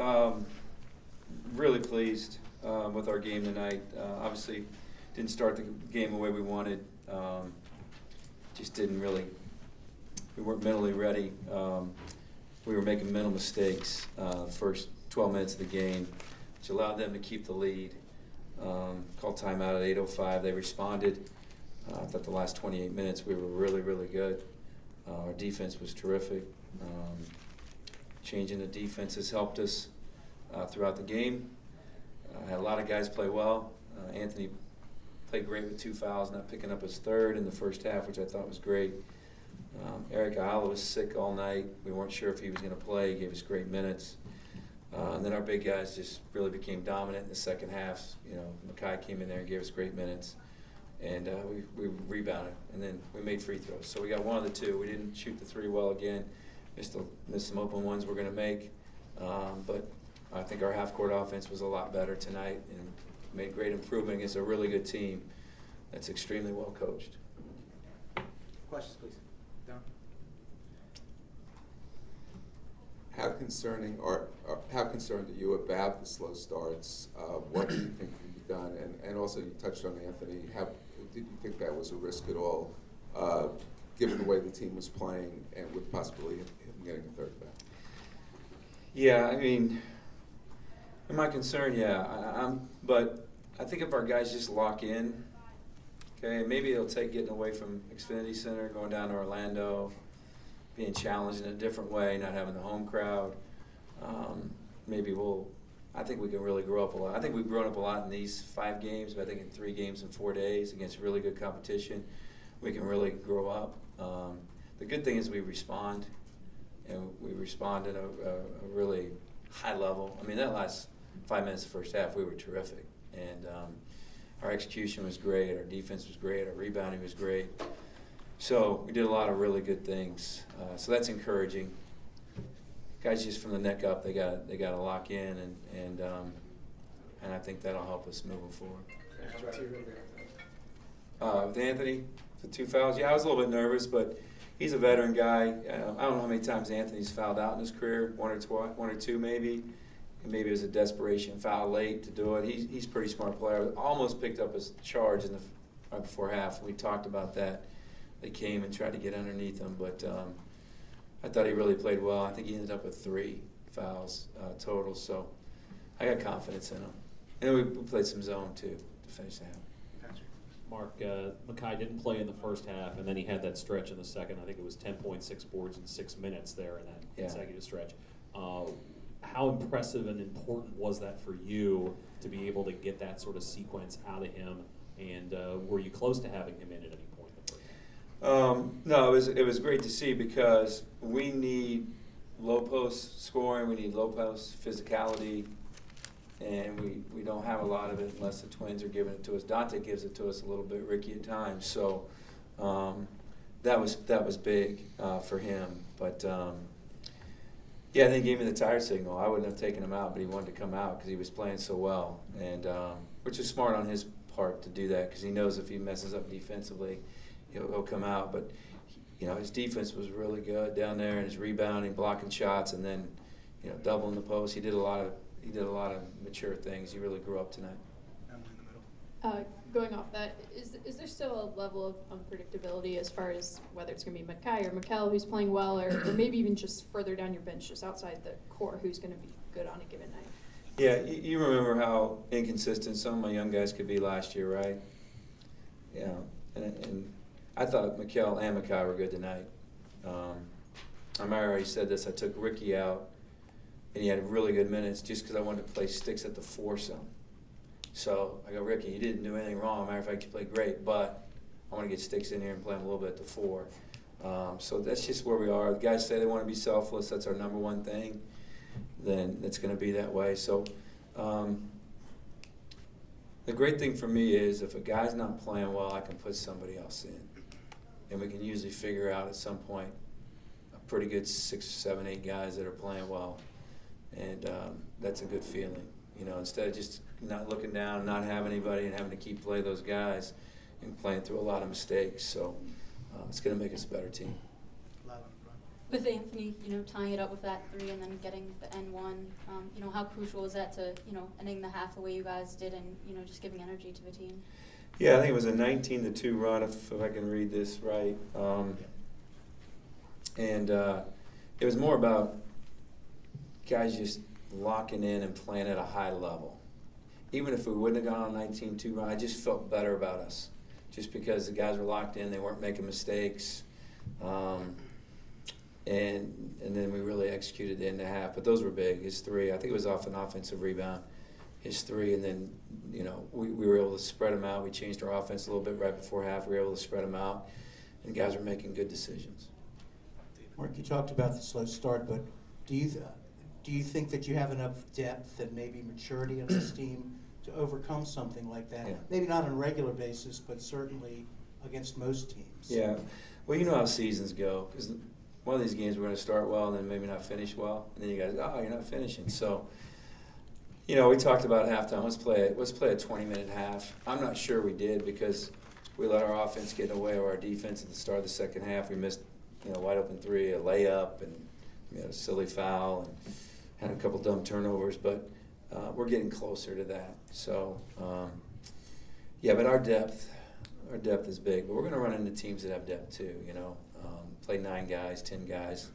Um, Really pleased with our game tonight. Obviously, didn't start the game the way we wanted. Just didn't really. We weren't mentally ready. We were making mental mistakes first 12 minutes of the game, which allowed them to keep the lead. Called timeout at 8:05. They responded. I thought the last 28 minutes we were really, really good. Our defense was terrific. Changing the defense has helped us throughout the game. Had a lot of guys play well. Anthony played great with 2 fouls, not picking up his third in the first half, which I thought was great. Eric Ayala was sick all night. We weren't sure if he was going to play. He gave us great minutes. And then our big guys just really became dominant in the second half. You know, Makai came in there and gave us great minutes. And we rebounded, and then we made free throws. So we got one of the two. We didn't shoot the three well again. Missed some open ones we're going to make. But I think our half-court offense was a lot better tonight and made great improvement against a really good team that's extremely well coached. Questions, please. Don? How concerned are you about the slow starts? What do you think can be done? And also, you touched on Anthony. Did you think that was a risk at all, given the way the team was playing and with possibility of him getting a third back? Yeah, I mean, am I concerned? Yeah, but I think if our guys just lock in, okay, maybe it'll take getting away from Xfinity Center, going down to Orlando, being challenged in a different way, not having the home crowd. I think we can really grow up a lot. I think we've grown up a lot in these 5 games, but I think in 3 games in 4 days against really good competition, we can really grow up. The good thing is we respond, and we respond at a really high level. I mean, that last 5 minutes of the first half, we were terrific. And our execution was great, our defense was great, our rebounding was great. So we did a lot of really good things. So that's encouraging. Guys, just from the neck up, they got to lock in, and I think that'll help us moving forward. With Anthony, the 2 fouls. Yeah, I was a little bit nervous, but he's a veteran guy. I don't know how many times Anthony's fouled out in his career, one or two maybe. And maybe it was a desperation foul late to do it. He's a pretty smart player. Almost picked up his charge right before half. We talked about that. They came and tried to get underneath him, but I thought he really played well. I think he ended up with 3 fouls total, so I got confidence in him. And then we played some zone, too, to finish the half. Mark, Makai didn't play in the first half, and then he had that stretch in the second. I think it was 10.6 boards in 6 minutes there in that consecutive stretch. How impressive and important was that for you to be able to get that sort of sequence out of him? And were you close to having him in at any point in the first half? No, it was great to see because we need low post scoring, we need low post physicality, and we don't have a lot of it unless the Twins are giving it to us. Dante gives it to us a little bit, Ricky at times. So that was big for him. But yeah, they gave me the tire signal. I wouldn't have taken him out, but he wanted to come out because he was playing so well, and which is smart on his part to do that because he knows if he messes up defensively, he'll come out. But you know, his defense was really good down there, and his rebounding, blocking shots, and then doubling the post. He did a lot of mature things. He really grew up tonight. Going off that, is there still a level of unpredictability as far as whether it's going to be Makai or Mikel who's playing well, or maybe even just further down your bench, just outside the core, who's going to be good on a given night? Yeah, you remember how inconsistent some of my young guys could be last year, right? Yeah, and I thought Mikel and Makai were good tonight. I already said this. I took Ricky out, and he had really good minutes just because I wanted to play Sticks at the 4 some. So I go, Ricky, you didn't do anything wrong. Matter of fact, you played great, but I want to get Sticks in here and play him a little bit at the 4. So that's just where we are. The guys say they want to be selfless. That's our number one thing. Then it's going to be that way. So the great thing for me is if a guy's not playing well, I can put somebody else in. And we can usually figure out at some point a pretty good 6, 7, 8 guys that are playing well. And that's a good feeling. Instead of just not looking down, not having anybody, and having to keep play those guys and playing through a lot of mistakes. So it's going to make us a better team. with Anthony, tying it up with that 3 and then getting the N1, how crucial is that to, ending the half the way you guys did and, just giving energy to the team? Yeah, I think it was a 19-2 run, if I can read this right. And it was more about guys just locking in and playing at a high level. Even if we wouldn't have gone on a 19-2 run, I just felt better about us. Just because the guys were locked in, they weren't making mistakes. And then we really executed the end of half. But those were big. His 3, I think it was off an offensive rebound. His 3, and then, we were able to spread them out. We changed our offense a little bit right before half. We were able to spread them out, and the guys were making good decisions. Mark, you talked about the slow start, but do you think that you have enough depth and maybe maturity of this team to overcome something like that? Yeah. Maybe not on a regular basis, but certainly against most teams. Yeah. Well, you know how seasons go, because one of these games we're going to start well and then maybe not finish well, and then you guys, you're not finishing. So, we talked about halftime. Let's play a 20-minute half. I'm not sure we did because we let our offense get in the way of our defense at the start of the second half. We missed, wide open 3, a layup, and we had a silly foul, and had a couple dumb turnovers. But we're getting closer to that. So, but our depth is big. But we're going to run into teams that have depth too. Play 9 guys, 10 guys,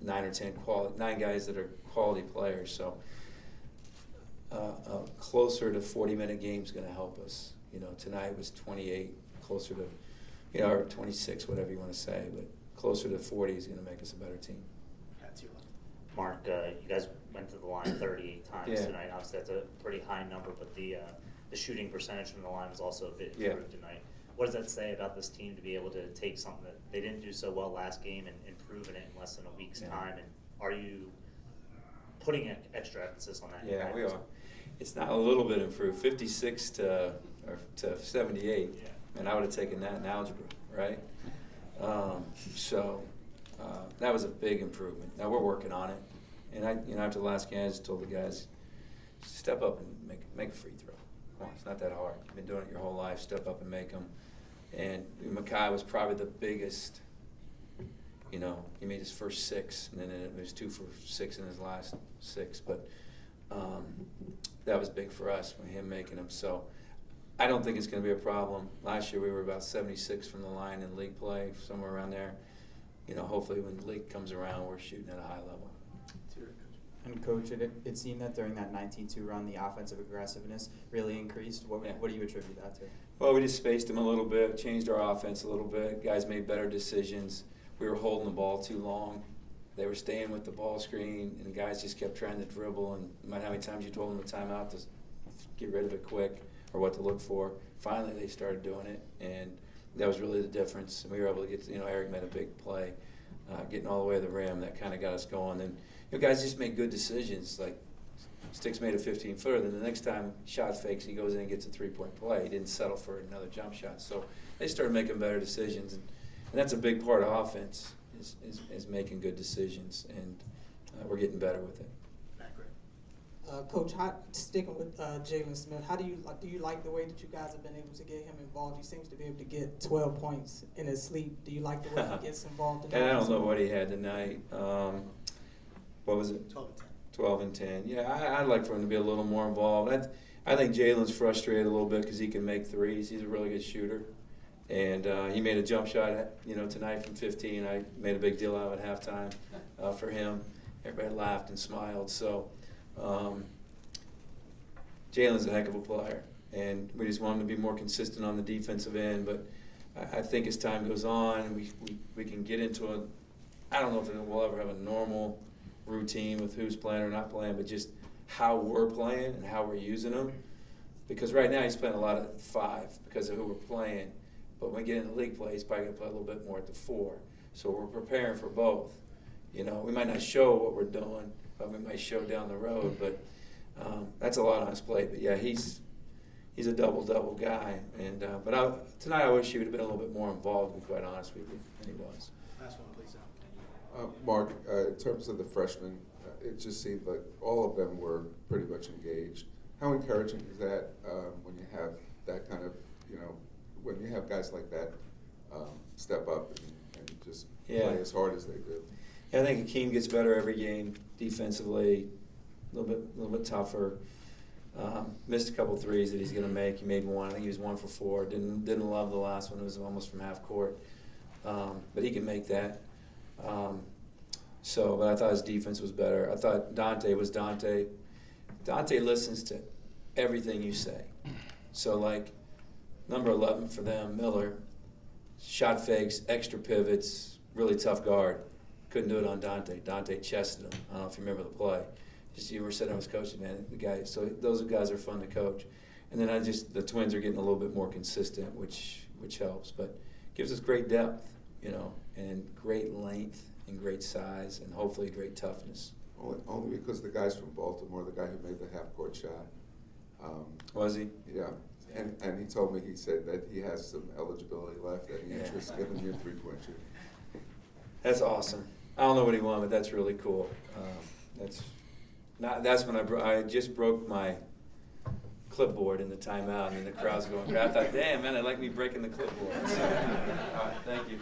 9 or 10 9 guys that are quality players. So. Closer to 40-minute game is going to help us. Tonight was 28, closer to, or 26, whatever you want to say, but closer to 40 is going to make us a better team. That's your Mark, you guys went to the line 38 times Yeah. tonight. Obviously, that's a pretty high number, but the shooting percentage from the line was also a bit improved tonight. What does that say about this team to be able to take something that they didn't do so well last game and improving it in less than a week's time? And are you putting extra emphasis on that? Yeah, we are. It's not a little bit improved, 56 to 78, and I would have taken that in algebra, right? That was a big improvement. Now we're working on it, and after the last game, I just told the guys, step up and make a free throw. Come on, it's not that hard. You've been doing it your whole life. Step up and make them. And Makai was probably the biggest. He made his first 6, and then it was 2 for 6 in his last 6, but. That was big for us, him making them. So I don't think it's going to be a problem. Last year we were about 76 from the line in league play, somewhere around there. Hopefully when the league comes around, we're shooting at a high level. And Coach, it seemed that during that 19-2 run, the offensive aggressiveness really increased. What do you attribute that to? Well, we just spaced them a little bit, changed our offense a little bit. Guys made better decisions. We were holding the ball too long. They were staying with the ball screen, and guys just kept trying to dribble. And no matter how many times you told them to timeout to get rid of it quick or what to look for, finally they started doing it, and that was really the difference. And we were able to get Eric made a big play, getting all the way to the rim. That kind of got us going. And guys just made good decisions. Like Sticks made a 15-footer. Then the next time shot fakes, he goes in and gets a 3-point play. He didn't settle for another jump shot. So they started making better decisions, and that's a big part of offense. Is making good decisions, and we're getting better with it. Coach, sticking with Jalen Smith, how do you like the way that you guys have been able to get him involved? He seems to be able to get 12 points in his sleep. Do you like the way he gets involved? And I don't know what he had tonight. What was it? 12 and 10. 12 and 10. Yeah, I'd like for him to be a little more involved. I think Jalen's frustrated a little bit because he can make threes. He's a really good shooter. And he made a jump shot, tonight from 15. I made a big deal out of it at halftime for him. Everybody laughed and smiled. So Jalen's a heck of a player, and we just want him to be more consistent on the defensive end. But I think as time goes on, we can get into I don't know if we'll ever have a normal routine with who's playing or not playing, but just how we're playing and how we're using them. Because right now he's playing a lot at 5 because of who we're playing. But when we get into league play, he's probably going to play a little bit more at the 4. So we're preparing for both. We might not show what we're doing, but we might show down the road. But that's a lot on his plate. But yeah, he's a double-double guy. And tonight I wish he would have been a little bit more involved, to be quite honest with you, than he was. Last one, please. Mark, in terms of the freshmen, it just seemed like all of them were pretty much engaged. How encouraging is that when you have that kind of, when you have guys like that step up and just play as hard as they do? Yeah, I think Akeem gets better every game defensively, a little bit tougher. Missed a couple threes that he's going to make. He made one. I think he was 1 for 4. Didn't love the last one. It was almost from half court, but he can make that. But I thought his defense was better. I thought Dante was Dante. Dante listens to everything you say. So like number 11 for them, Miller, shot fakes, extra pivots, really tough guard. Couldn't do it on Dante. Dante chested him. I don't know if you remember the play. Just you were sitting, I was coaching, man. The guy. So those guys are fun to coach. And then the Twins are getting a little bit more consistent, which helps. But gives us great depth, and great length and great size, and hopefully great toughness. Only because the guy's from Baltimore, the guy who made the half-court shot. Was he? Yeah, and he told me, he said that he has some eligibility left, any Yeah. interest in giving me a three-point shooter. That's awesome. I don't know what he won, but that's really cool. That's when I just broke my clipboard in the timeout, and then the crowd's going crazy. I thought, damn, man, I like me breaking the clipboard. So, all right, thank you.